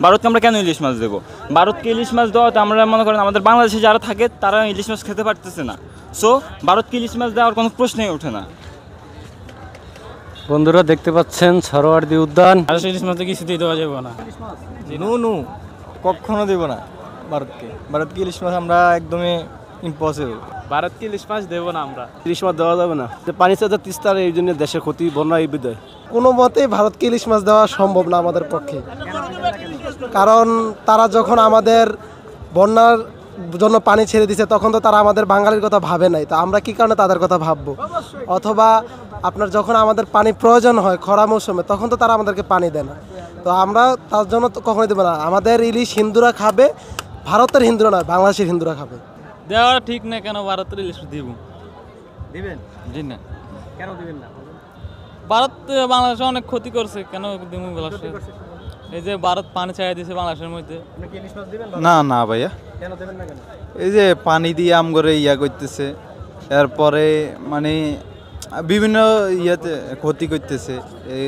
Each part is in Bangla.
ভারতকে আমরা কেন ইলিশ মাছ দেবো? ভারতকে ইলিশ মাছ দেওয়াতে আমরা মনে করেন আমাদের বাংলাদেশে যারা থাকে তারা ইলিশ মাছ খেতে পারতেছে না, সো ভারতকে ইলিশ মাছ দেওয়ার কোনো প্রশ্নই ওঠে না। বন্ধুরা দেখতে পাচ্ছেন সরোয়ার্দী উদ্যান। ইলিশ মাছ কিছুতেই দেওয়া যাবে না। নো কখনো দেব না ভারতকে ইলিশ মাছ আমরা একদমই ইম্পসিবল। ভারতকে ইলিশ মাছ দেবো না আমরা। ইলিশ মাছ দেওয়া যাবে না, পানি চাঁদা তিস্তার এই জন্য দেশের ক্ষতি, বন্যা এই বিদায়। কোনো মতেই ভারতকে ইলিশ মাছ দেওয়া সম্ভব না আমাদের পক্ষে, কারণ তারা যখন আমাদের বন্যার জন্য পানি ছেড়ে দিছে তখন তো তারা আমাদের বাঙালির কথা ভাবে নাই, তো আমরা কি কারণে তাদের কথা ভাববো? অথবা আপনার যখন আমাদের পানি প্রয়োজন হয় খরা মৌসুমে তখন তো তারা আমাদেরকে পানি দেয় না, তো আমরা তার জন্য তো কখনোই দেবো না। আমাদের ইলিশ হিন্দুরা খাবে, ভারতের হিন্দুরা নয়, বাংলাদেশের হিন্দুরা খাবে। দেওয়া ঠিক না, কেন ভারতের ইলিশ দিব? দিবেন? জি না। কেন দিবেন না? ভারত বাংলাদেশে অনেক ক্ষতি করছে, কেন দিব? এই যে ভারত পানি ছাড়িয়ে দিয়েছে বাংলাদেশের মধ্যে। আপনি কি ইলিশ মাছ দিবেন? না ভাইয়া, কেন দেবেন না? কেন? এই যে পানি দিয়ে আম করে ইয়া করতেছে, এরপরে মানে বিভিন্ন ইয়াতে ক্ষতি করতেছে, এই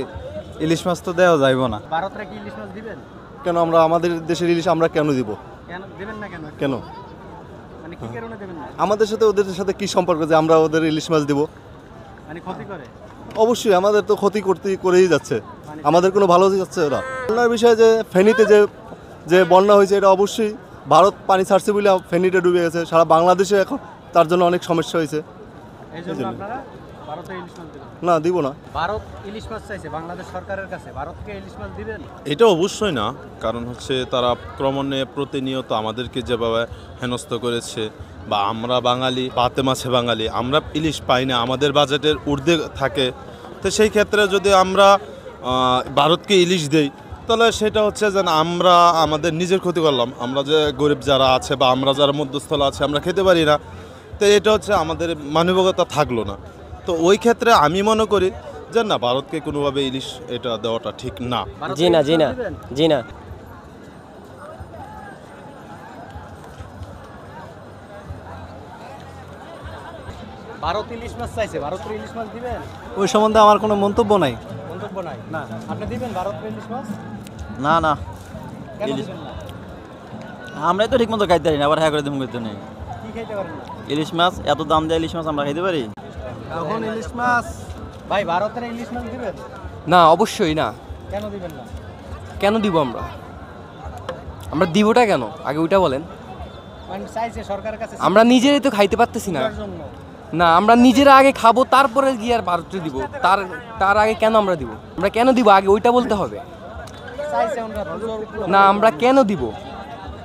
ইলিশ মাছ তো দেওয়া যাইব না। ভারতরা কি ইলিশ মাছ দিবেন? কেন আমরা আমাদের দেশের ইলিশ আমরা কেন দিব? কেন দেবেন না? কেন মানে কি কারণে দেবেন না? আমাদের সাথে ওদের সাথে কি সম্পর্ক যে আমরা ওদের ইলিশ মাছ দিব? মানে ক্ষতি করে? অবশ্যই আমাদের তো ক্ষতি করেই যাচ্ছে, আমাদের কোনো ভালো যাচ্ছে ওরা। বন্যার বিষয়ে যে ফেনীতে যে বন্যা হয়েছে, এটা অবশ্যই ভারত পানি ছাড়ছে বলে ফেনীতে ডুবে গেছে, সারা বাংলাদেশে এখন তার জন্য অনেক সমস্যা হয়েছে। আপনারা ভারতে ইলিশ মাছ দিবেন না, দিব না। ভারত ইলিশ মাছ চাইছে বাংলাদেশ সরকারের কাছে, ভারতকে ইলিশ মাছ দিবেন? এটা অবশ্যই না, কারণ হচ্ছে তারা ক্রমান্বয়ে প্রতিনিয়ত আমাদেরকে যেভাবে হেনস্থ করেছে, বা আমরা বাঙালি পাতে মাছে বাঙালি, আমরা ইলিশ পাই না, আমাদের বাজেটের ঊর্ধ্বে থাকে। তো সেই ক্ষেত্রে যদি আমরা ভারতকে ইলিশ দেই, তাহলে সেটা হচ্ছে যে আমরা আমাদের নিজের ক্ষতি করলাম। আমরা যে গরিব যারা আছে বা আমরা যারা মধ্যস্থল আছে আমরা খেতে পারি না, তো এটা হচ্ছে আমাদের মানবিকতা থাকলো না। তো ওই ক্ষেত্রে আমি মনে করি যে না, ভারতকে কোনোভাবে ইলিশ এটা দেওয়াটা ঠিক না। জি না, জি না, জি না। ভারত ইলিশ মাছ চাইছে, ভারতের ইলিশ মাছ দিবেন? ওই সম্বন্ধে আমার কোনো মন্তব্য নাই। মন্তব্য নাই? না। আপনি দিবেন ভারতের ইলিশ মাছ? না কেন দিবেন না? আমরাই তো ঠিক মতো খাইতে পারি না, আবার হ্যাঁ করে দেবো করতে নেই। কি খাইতে পারেন না? ইলিশ মাছ এত দাম দেয়, ইলিশ মাছ আমরা খাইতে পারি? তখন ইলিশ মাছ ভাই ভারতের ইলিশ মাছ দিবেন? না, অবশ্যই না। কেন দিবেন না? কেন দিব আমরা দিবটা কেন আগে ওইটা বলেন। মানে চাইছে সরকারের কাছে, আমরা নিজেরাই তো খাইতে পারতেছি না। জন্য না, আমরা নিজেরা আগে খাবো, তারপরে গিয়ে আর ভারতকে দিব। তার আগে কেন আমরা দিব? আমরা কেন দিব আগে ওইটা বলতে হবে। চাইছে আমরা না, আমরা কেন দিব?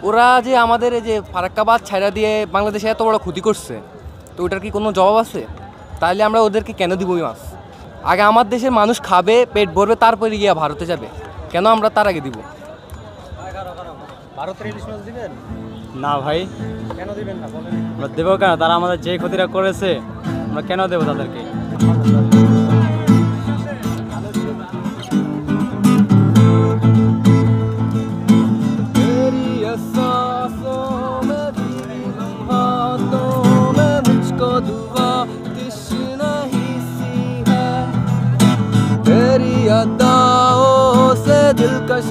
ওরা যে আমাদের এই যে ফারাক্কাবাদ ছাইরা দিয়ে বাংলাদেশে এত বড় ক্ষতি করছে, তো ওটার কি কোনো জবাব আছে? তাহলে আমরা ওদেরকে কেন দিব ওই মাছ? আগে আমার দেশের মানুষ খাবে, পেট ভরবে, তারপরে গিয়ে ভারতে যাবে, কেন আমরা তার আগে দিব? ভারতের ইলিশ মাছ দিবেন? না ভাই, কেন দিবেন না বলেন? আমরা দেবো কেন? তারা আমাদের যে ক্ষতিটা করেছে আমরা কেন দেবো তাদেরকে? तेरी अदाओं से दिलकश